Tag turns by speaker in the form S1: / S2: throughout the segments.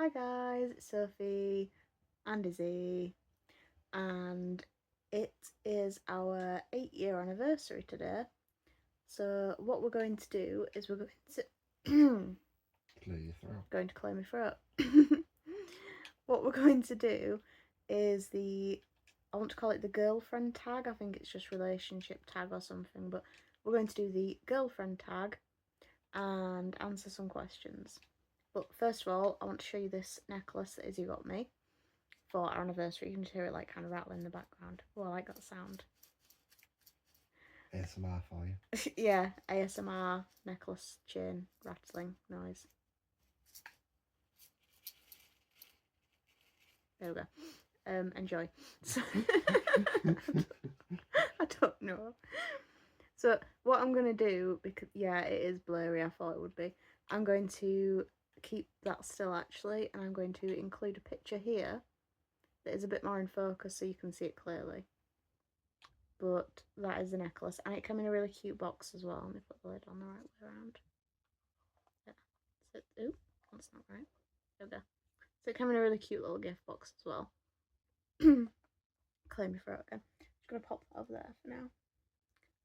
S1: Hi guys, it's Sophie and Izzy, and it is our 8-year anniversary today. So what we're going to do is we're going to
S2: Clear your throat.
S1: going to clear my throat. What we're going to do is I want to call it the girlfriend tag. I think it's just relationship tag or something, but we're going to do the girlfriend tag and answer some questions. But first of all, I want to show you this necklace that Izzy got me for our anniversary. You can just hear it like kind of rattling in the background. Oh, I like that sound.
S2: ASMR for you.
S1: Yeah, ASMR necklace chain rattling noise. There we go. Enjoy. So, I don't know. So what I'm gonna do, because yeah, it is blurry. I thought it would be. I'm going to keep that still actually, and I'm going to include a picture here that is a bit more in focus so you can see it clearly. But that is the necklace, and it came in a really cute box as well. Let me put the lid on the right way around. Yeah. So, ooh, that's not right. There we go. So it came in a really cute little gift box as well. Clear my throat again. Just gonna pop that over there for now.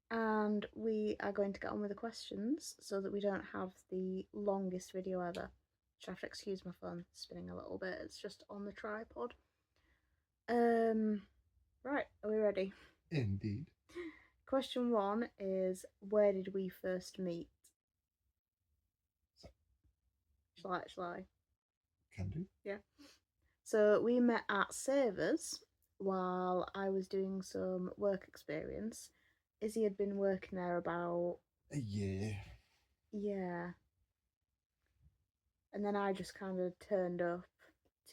S1: And we are going to get on with the questions so that we don't have the longest video ever. Which I have to excuse my phone spinning a little bit. It's just on the tripod. Right, are we ready?
S2: Indeed.
S1: Question 1 is, where did we first meet?
S2: So,
S1: Shall I?
S2: can do.
S1: Yeah. So we met at Savers while I was doing some work experience. Izzy had been working there about
S2: A year.
S1: yeah. And then I just kind of turned up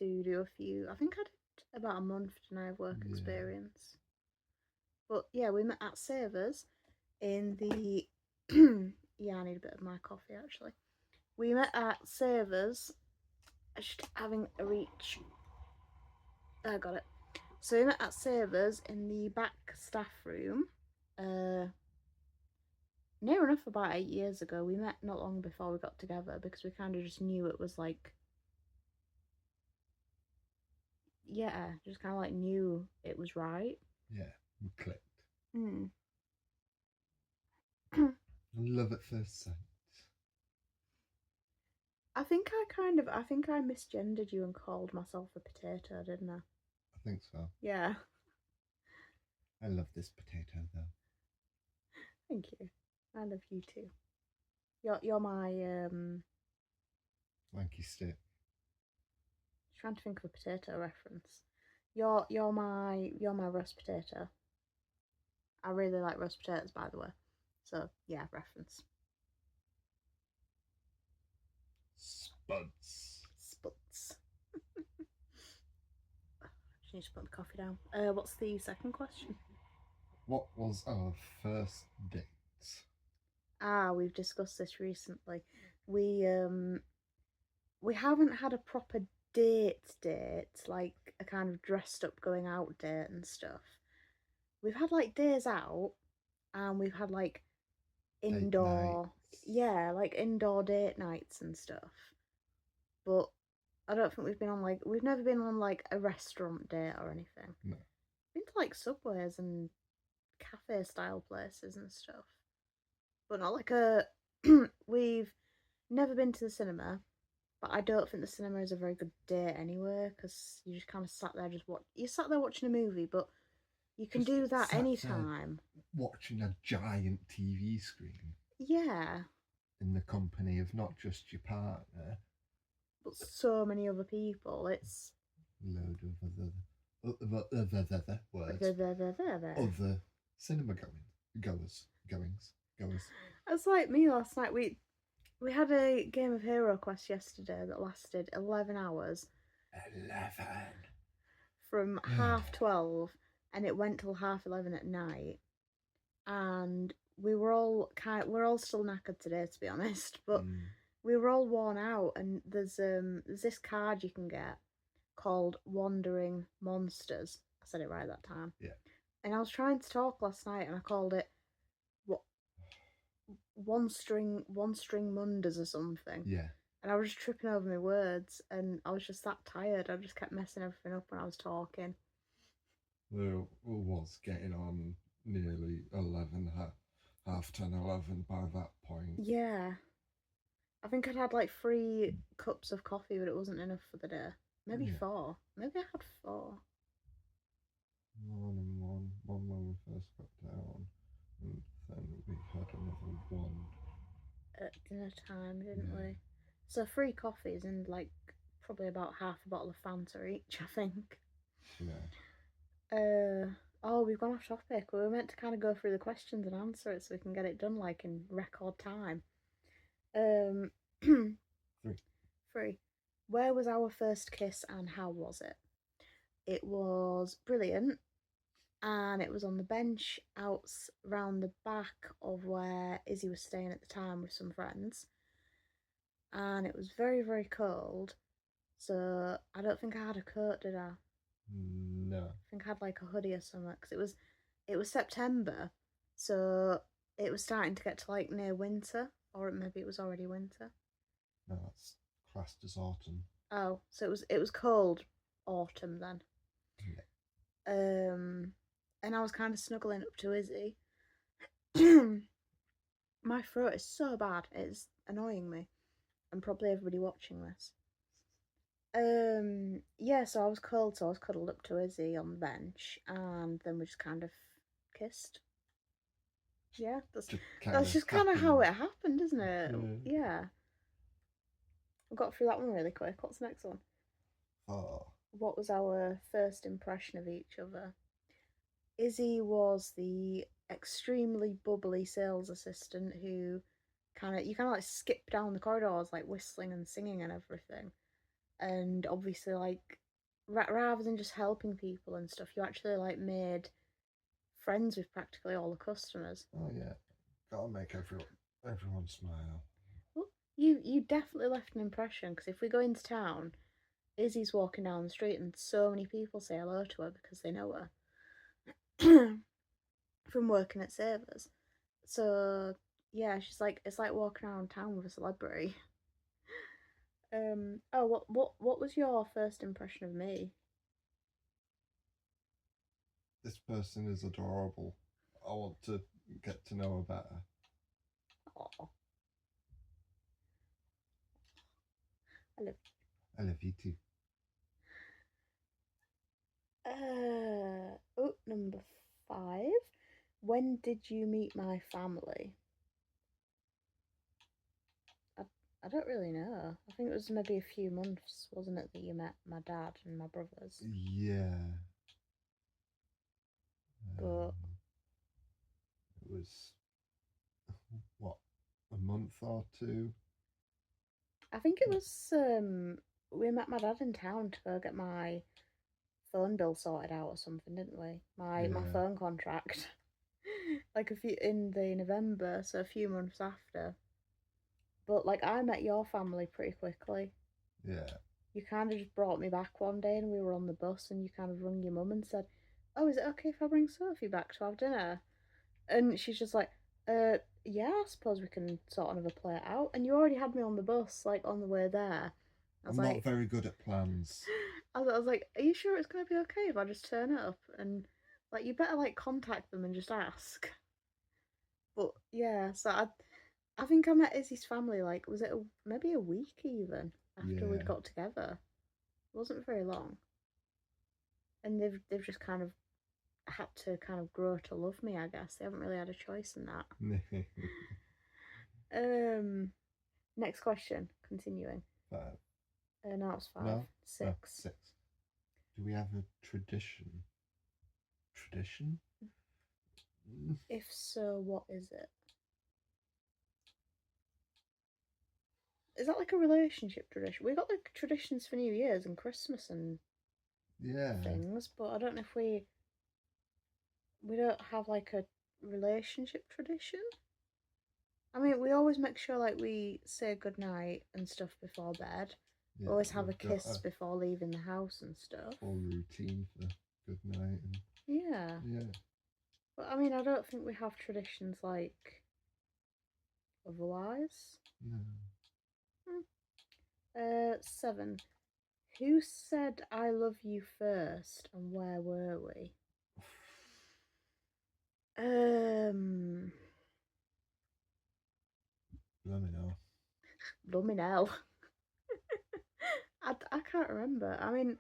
S1: to do a few. I think I did about a month and I have work experience. But yeah, we met at Savers in the yeah, I need a bit of my coffee actually. We met at Savers. Just having a reach. I got it. So we met at Savers in the back staff room. Near enough about 8 years ago. We met not long before we got together because we kind of just knew it was like, yeah, just kind of like knew it was right.
S2: Yeah, we clicked.
S1: Mm.
S2: Love at first sight.
S1: I think I misgendered you and called myself a potato, didn't I?
S2: I think so.
S1: Yeah.
S2: I love this potato though.
S1: Thank you. I love you too. You're my
S2: Lanky stick.
S1: trying to think of a potato reference. You're my roast potato. I really like roast potatoes, by the way. So yeah, reference.
S2: Spuds.
S1: Sputs. Just need to put the coffee down. What's the second question?
S2: What was our first date?
S1: We've discussed this recently. We haven't had a proper date, like a kind of dressed up going out date and stuff. We've had like days out, and we've had like indoor, yeah, like indoor date nights and stuff. But I don't think we've never been on like a restaurant date or anything.
S2: No.
S1: Been to like Subways and cafe style places and stuff, but not like a. We've never been to the cinema, but I don't think the cinema is a very good date anyway because you just kind of sat there you sat there watching a movie, but you can
S2: Just
S1: do that
S2: sat
S1: anytime.
S2: watching a giant TV screen
S1: Yeah,
S2: in the company of not just your partner,
S1: but so many other people. It's
S2: load of other words.
S1: there.
S2: Other cinema goings.
S1: That's like me last night. We had a game of Hero Quest yesterday that lasted 11 hours.
S2: 11.
S1: From 12:30, and it went till 11:30 at night. And we're all still knackered today, to be honest. But we were all worn out. And there's this card you can get called Wandering Monsters. I said it right that time.
S2: Yeah.
S1: And I was trying to talk last night, and I called it what one string Munders or something.
S2: Yeah.
S1: and I was just tripping over my words, and I was just that tired. I just kept messing everything up when I was talking.
S2: There was getting on nearly 11, half 10, 11 by that point.
S1: Yeah. I think I'd had like 3 cups of coffee, but it wasn't enough for the day. Maybe
S2: Yeah.
S1: 4. Maybe I had 4.
S2: One when we first got down, and then we had another one.
S1: At dinner time, didn't
S2: Yeah.
S1: we? So 3 coffees and like probably about half a bottle of Fanta each, I think.
S2: Yeah.
S1: Oh, we've gone off topic. We were meant to kind of go through the questions and answer it so we can get it done like in record time.
S2: 3.
S1: 3. Where was our first kiss and how was it? It was brilliant, and it was on the bench out round the back of where Izzy was staying at the time with some friends. And it was very, very cold. So I don't think I had a coat, did I?
S2: No.
S1: I think I had like a hoodie or something because it was September, so it was starting to get to like near winter, or maybe it was already winter.
S2: No, that's classed as autumn.
S1: Oh, so it was cold autumn then.
S2: Yeah.
S1: And I was kind of snuggling up to Izzy. My throat is so bad; it's annoying me, and probably everybody watching this. Yeah, so I was cold, so I was cuddled up to Izzy on the bench, and then we just kind of kissed. Yeah, that's just kind of how it happened, isn't it? Yeah. I got through that one really quick. What's the next one?
S2: Oh.
S1: What was our first impression of each other? Izzy was the extremely bubbly sales assistant who you kind of like skip down the corridors like whistling and singing and everything. And obviously like rather than just helping people and stuff, you actually like made friends with practically all the customers.
S2: Oh yeah, gotta make everyone smile.
S1: Well, you definitely left an impression because if we go into town, Izzy's walking down the street and so many people say hello to her because they know her from working at Savers. So yeah, she's like it's like walking around town with a celebrity. What was your first impression of me?
S2: This person is adorable. I want to get to know her better.
S1: Oh,
S2: I love you too.
S1: Number 5. When did you meet my family? I don't really know. I think it was maybe a few months, wasn't it, that you met my dad and my brothers?
S2: Yeah.
S1: But
S2: it was what, a month or 2?
S1: I think it was we met my dad in town to go get my phone bill sorted out or something, didn't we? My phone contract. Like a few in the November, so a few months after. But like I met your family pretty quickly.
S2: Yeah.
S1: You kind of just brought me back one day and we were on the bus and you kind of rung your mum and said, "Oh, is it okay if I bring Sophie back to have dinner?" And she's just like, yeah, I suppose we can sort another plate out." And you already had me on the bus, like on the way there.
S2: I'm not very good at plans.
S1: I was like, "Are you sure it's gonna be okay if I just turn up?" And like, you better like contact them and just ask. But yeah, so I think I met Izzy's family like was it maybe a week even after we'd got together. It wasn't very long, and they've just kind of had to kind of grow to love me. I guess they haven't really had a choice in that. Next question. Continuing.
S2: 5.
S1: No, it's 5.
S2: No?
S1: 6.
S2: Oh, 6. Do we have a tradition? Tradition?
S1: If so, what is it? Is that like a relationship tradition? We got like traditions for New Year's and Christmas and things, but I don't know if we don't have like a relationship tradition. I mean, we always make sure like we say goodnight and stuff before bed. Yeah, always have a kiss before leaving the house and stuff.
S2: Whole routine for goodnight.
S1: Yeah. But I mean, I don't think we have traditions like otherwise.
S2: No.
S1: 7. Who said I love you first, and where were we?
S2: Let me know.
S1: Blooming hell. I can't remember. I mean,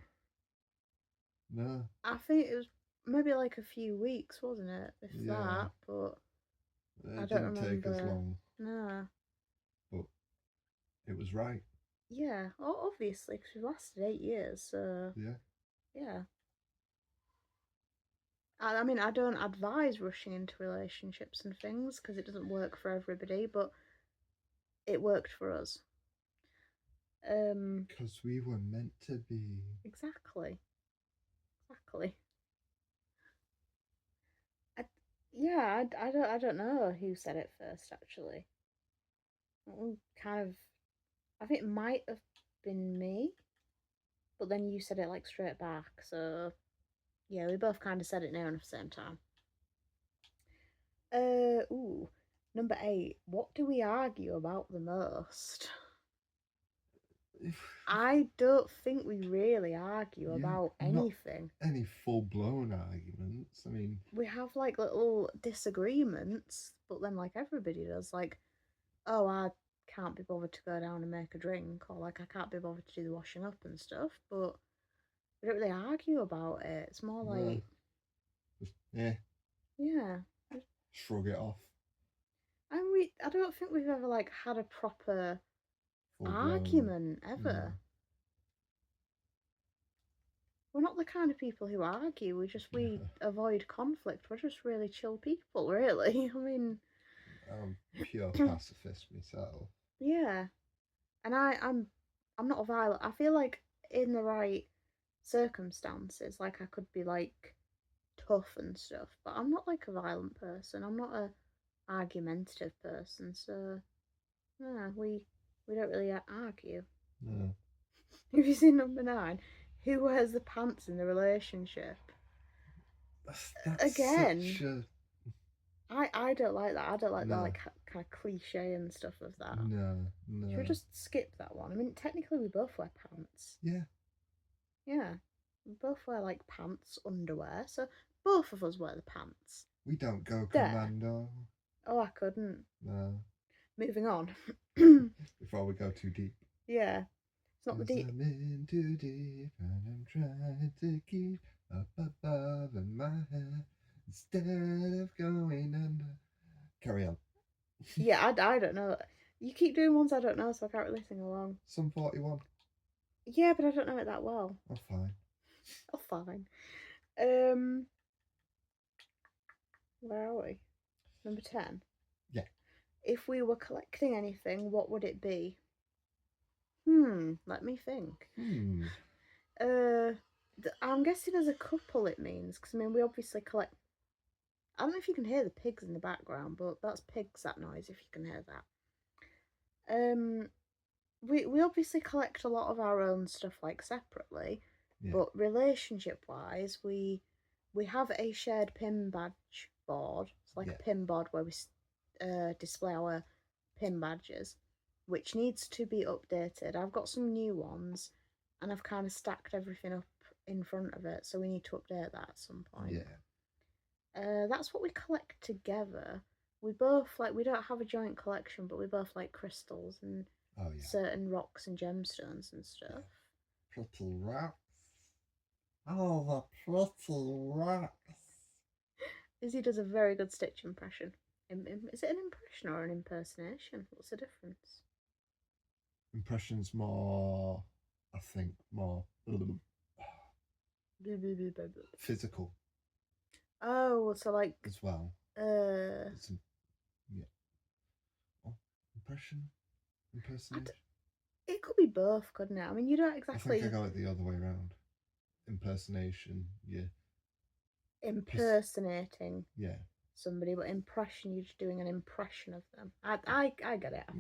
S2: No.
S1: I think it was maybe like a few weeks, wasn't it? If
S2: Yeah.
S1: that, but I
S2: It
S1: don't
S2: didn't take us
S1: remember.
S2: long,
S1: No.
S2: but it was right.
S1: Yeah, obviously, because we've lasted 8 years, so
S2: Yeah.
S1: yeah. I mean, I don't advise rushing into relationships and things because it doesn't work for everybody, but it worked for us.
S2: Because we were meant to be.
S1: Exactly. Exactly. Yeah, I don't know who said it first, actually. Kind of, I think it might have been me, but then you said it like straight back, so yeah, we both kind of said it now at the same time. Ooh, number 8. What do we argue about the most? I don't think we really argue
S2: Yeah,
S1: about
S2: not
S1: anything.
S2: any full blown arguments. I mean,
S1: We have like little disagreements, but then like everybody does. Like, oh, I can't be bothered to go down and make a drink, or like I can't be bothered to do the washing up and stuff. But we don't really argue about it. It's more
S2: no,
S1: like,
S2: just
S1: yeah.
S2: shrug it off.
S1: And I don't think we've ever like had a proper
S2: Full blown.
S1: argument ever. We're not the kind of people who argue. We avoid conflict. We're just really chill people, really. I mean,
S2: I'm pure pacifist myself.
S1: yeah. And I'm not violent. I feel like in the right circumstances, like I could be like tough and stuff, but I'm not like a violent person. I'm not a argumentative person. So yeah, we don't really argue.
S2: No.
S1: Have you seen number 9? Who wears the pants in the relationship?
S2: That's
S1: Again,
S2: such a
S1: I don't like that. I don't like the
S2: no,
S1: like kind of cliche and stuff of that.
S2: no,
S1: Should we
S2: no.
S1: just skip that one? I mean, technically we both wear pants.
S2: Yeah,
S1: Yeah, we both wear like pants, underwear. So both of us wear the pants.
S2: we don't go
S1: There.
S2: commando.
S1: Oh, I couldn't.
S2: No.
S1: Moving on.
S2: Before we go too deep.
S1: Yeah, it's not the
S2: 'Cause
S1: deep.
S2: I'm in too deep and I'm trying to keep up above in my head instead of going under. Carry on.
S1: Yeah, I don't know. You keep doing ones I don't know, so I can't really sing along.
S2: Some 41.
S1: Yeah, but I don't know it that well.
S2: Oh, fine.
S1: Oh, fine. Where are we? Number 10.
S2: Yeah.
S1: If we were collecting anything, what would it be? Let me think. I'm guessing as a couple it means, because I mean, we obviously collect. I don't know if you can hear the pigs in the background, but that's pigs, that noise, if you can hear that. We obviously collect a lot of our own stuff like separately,
S2: Yeah.
S1: but relationship wise, we have a shared pin badge board. It's like a pin board where we display our pin badges, which needs to be updated. I've got some new ones, and I've kind of stacked everything up in front of it, so we need to update that at some point.
S2: Yeah.
S1: That's what we collect together. We both like, we don't have a joint collection, but we both like crystals and certain rocks and gemstones and stuff.
S2: Yeah. Pretty rocks. Oh, the pretty rocks.
S1: Izzy does a very good Stitch impression. Is it an impression or an impersonation? What's the difference?
S2: Impression's more, I think, more physical.
S1: Oh, so like
S2: as well. Yeah. Oh, impression, impersonation.
S1: It could be both, couldn't it? I mean, you don't exactly.
S2: I think I got it the other way around. Impersonation, yeah.
S1: Impersonating.
S2: Yeah.
S1: Somebody, but impression, you're just doing an impression of them. I get it. I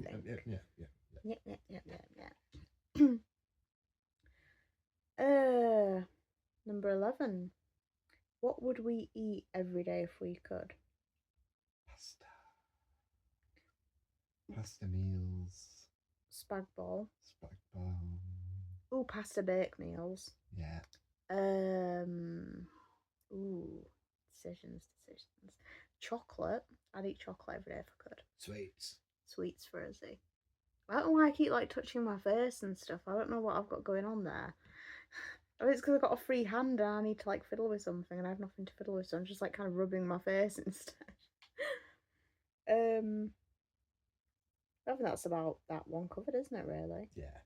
S1: think.
S2: Yeah.
S1: Number 11. What would we eat every day if we could?
S2: Pasta meals.
S1: spag bol.
S2: Spag bol.
S1: Ooh, pasta bake meals.
S2: Yeah.
S1: Ooh, decisions. Chocolate. I'd eat chocolate every day if I could.
S2: Sweets.
S1: Sweets for Izzy. I don't know why I keep like touching my face and stuff. I don't know what I've got going on there. I mean, it's because I've got a free hand and I need to like fiddle with something and I have nothing to fiddle with, so I'm just like kind of rubbing my face instead. I think that's about that one covered, isn't it? Really?
S2: Yeah.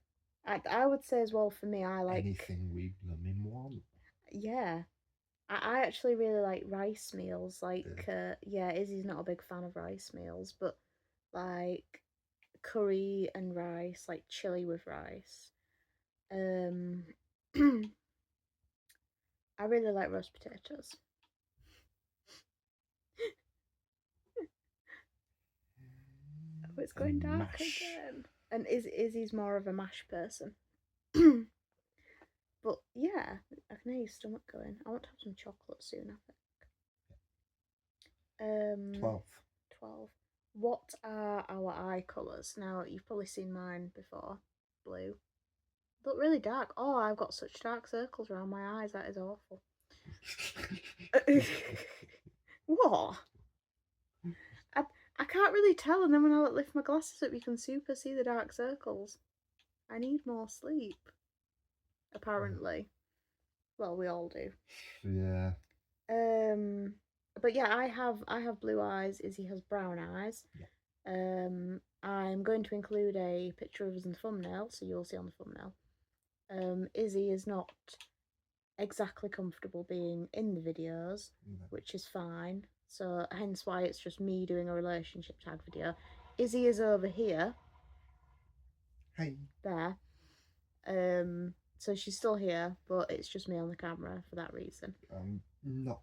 S1: I would say as well for me, I like
S2: anything we blooming want.
S1: Yeah, I actually really like rice meals. Like, yeah, Izzy's not a big fan of rice meals, but like curry and rice, like chili with rice. I really like roast potatoes. Oh, it's going dark
S2: mash.
S1: again. And Izzy's more of a mash person. But yeah, I can hear your stomach going. I want to have some chocolate soon, I think.
S2: 12.
S1: 12. What are our eye colours? Now, you've probably seen mine before. Blue. They look really dark. Oh, I've got such dark circles around my eyes. That is awful. What? I can't really tell, and then when I lift my glasses up, you can super see the dark circles. I need more sleep. Apparently. Well, we all do.
S2: Yeah.
S1: But yeah, I have blue eyes. Izzy has brown eyes.
S2: Yeah.
S1: I'm going to include a picture of us in the thumbnail, so you'll see on the thumbnail. Izzy is not exactly comfortable being in the videos, which is fine. So hence why it's just me doing a relationship tag video. Izzy is over here.
S2: Hey.
S1: There. So she's still here, but it's just me on the camera for that reason.
S2: I'm not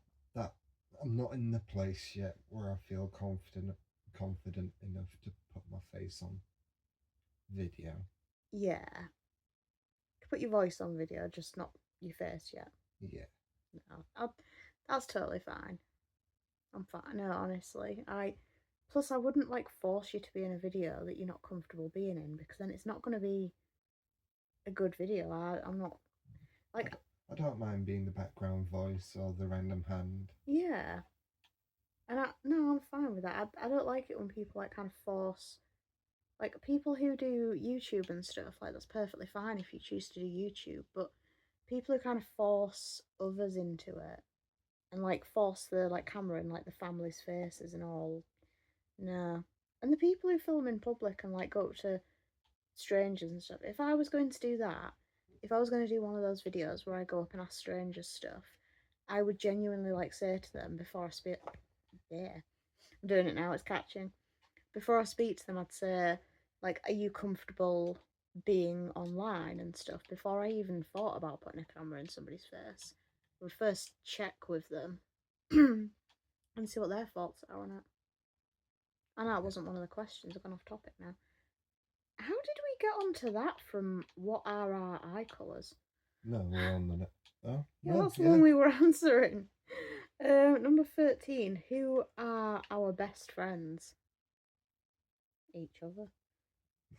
S2: in the place yet where I feel confident enough to put my face on video.
S1: Yeah. Put your voice on video, just not your face yet.
S2: Yeah.
S1: No, that's totally fine. I'm fine. No, honestly, plus I wouldn't like force you to be in a video that you're not comfortable being in, because then it's not going to be a good video. I'm not like.
S2: I don't mind being the background voice or the random hand.
S1: Yeah. And I'm fine with that. I don't like it when people like kind of force, like people who do YouTube and stuff, like that's perfectly fine if you choose to do YouTube, but people who kind of force others into it and like force the like camera in like the family's faces and all, no. And the people who film in public and like go up to strangers and stuff, if I was going to do that, if I was going to do one of those videos where I go up and ask strangers stuff, I would genuinely like say to them before I speak. Yeah, I'm doing it now. It's catching. Before I speak to them, I'd say, like, are you comfortable being online and stuff? Before I even thought about putting a camera in somebody's face, I would first check with them and see what their thoughts are on it. I know it wasn't one of the questions. I've gone off topic now. How did we get onto that from what are our eye colours?
S2: No, we're on the
S1: Oh, yeah, that's the one we were answering. Number 13. Who are our best friends? Each other.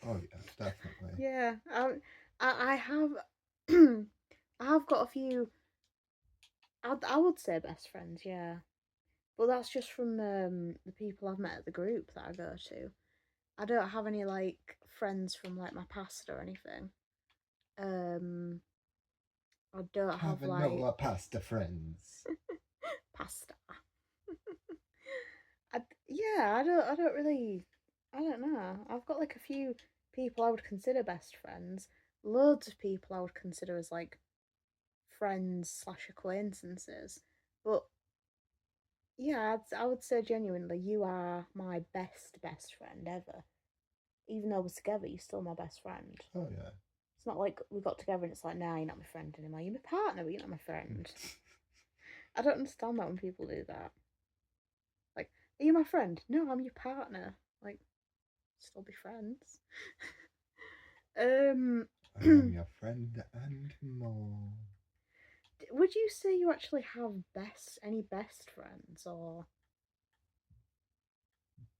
S2: Oh yeah, definitely.
S1: Yeah, I have, I have got a few. I would say best friends, yeah, but that's just from the people I've met at the group that I go to. I don't have any like friends from like my past or anything. I don't have like
S2: no pasta friends.
S1: pasta. Yeah, I don't really, I don't know. I've got like a few people I would consider best friends. Loads of people I would consider as like friends slash acquaintances. But yeah, I would say genuinely, you are my best friend ever. Even though we're together, you're still my best friend.
S2: Oh yeah.
S1: It's not like we got together and it's like, nah, you're not my friend anymore. You're my partner, but you're not my friend. I don't understand that when people do that. Like, are you my friend? No, I'm your partner. Like, still be friends.
S2: I am your friend and more.
S1: Would you say you actually have any best friends or?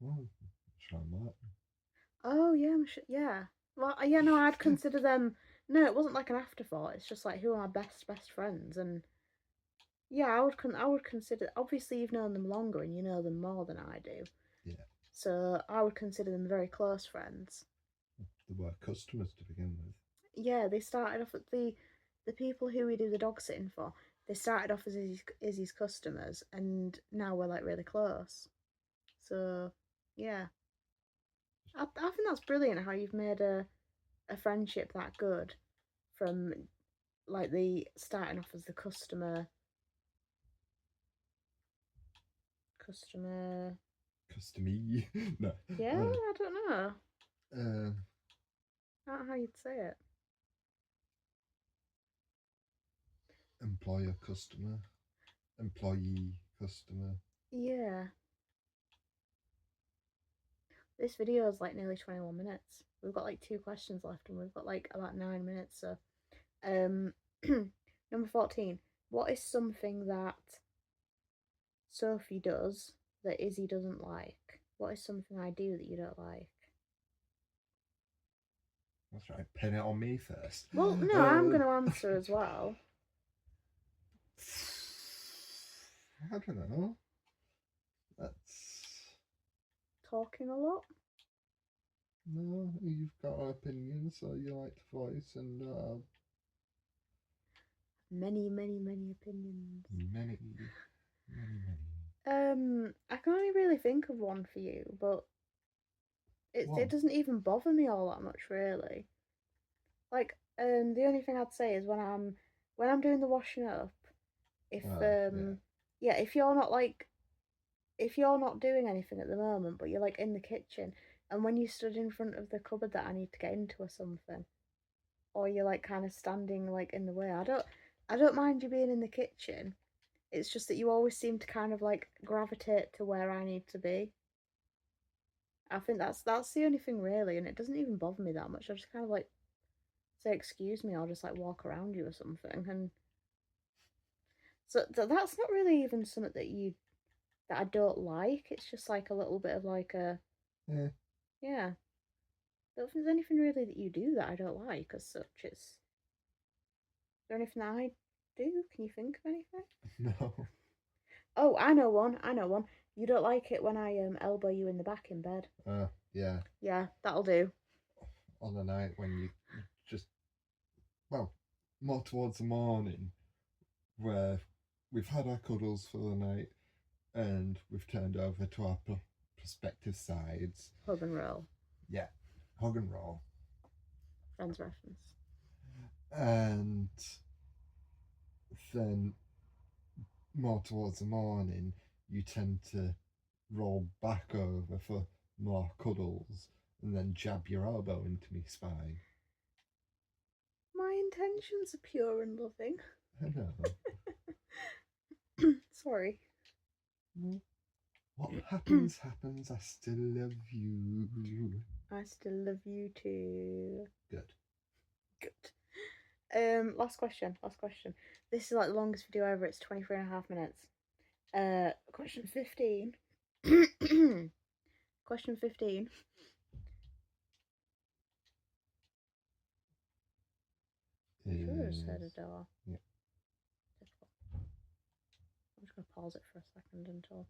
S2: Well, try that.
S1: Oh yeah, yeah. Well, yeah, no, I'd consider them. No, it wasn't like an afterthought. It's just like who are my best friends, and yeah, I would consider. Obviously, you've known them longer and you know them more than I do,
S2: Yeah,
S1: so I would consider them very close friends.
S2: they were customers to begin with.
S1: Yeah, they started off at the people who we do the dog sitting for. They started off as Izzy's customers, and now we're like really close. So, yeah, I think that's brilliant how you've made a friendship that good from like the starting off as the customer.
S2: Customy. No.
S1: Yeah, I don't know
S2: Uh,
S1: how you'd say it.
S2: employer customer. Employee customer.
S1: Yeah, this video is like nearly 21 minutes. We've got like two questions left, and we've got like about 9 minutes. So, number 14. What is something that Sophie does that Izzy doesn't like? What is something I do that you don't like?
S2: That's right. Pin it on me first.
S1: Well, no, I'm going to answer as well.
S2: I don't know. That's
S1: Talking a lot.
S2: no. You've got an opinion, so you like to voice, and
S1: Many, many, many opinions.
S2: many, many.
S1: I can only really think of one for you, but it doesn't even bother me all that much, really. Like, the only thing I'd say is when I'm doing the washing up, if
S2: Yeah.
S1: yeah, if you're not doing anything at the moment, but you're like in the kitchen, and when you stood in front of the cupboard that I need to get into or something, or you're like kind of standing like in the way, I don't mind you being in the kitchen. It's just that you always seem to kind of like gravitate to where I need to be. I think that's the only thing really, and it doesn't even bother me that much. I just kind of like say excuse me or just like walk around you or something, and so that's not really even something that I don't like. It's just like a little bit of like a
S2: Yeah.
S1: yeah. I don't think there's anything really that you do that I don't like as such. It's is there anything that I do? Can you think of anything?
S2: No.
S1: Oh, I know one. I know one. You don't like it when I elbow you in the back in bed.
S2: Yeah.
S1: Yeah, that'll do.
S2: On the night when you just well, more towards the morning, where we've had our cuddles for the night and we've turned over to our prospective sides.
S1: Hug and roll.
S2: Yeah, hug and roll.
S1: Friends reference.
S2: And then more towards the morning, you tend to roll back over for more cuddles and then jab your elbow into me spine.
S1: My intentions are pure and loving.
S2: I know.
S1: Sorry.
S2: What happens, happens. I still love you.
S1: I still love you too.
S2: Good.
S1: Good. Last question. Last question. This is like the longest video ever. It's 23 and a half minutes. Question 15. Question 15. Sure, I just heard a door.
S2: Yeah.
S1: I'm just gonna pause it for a second until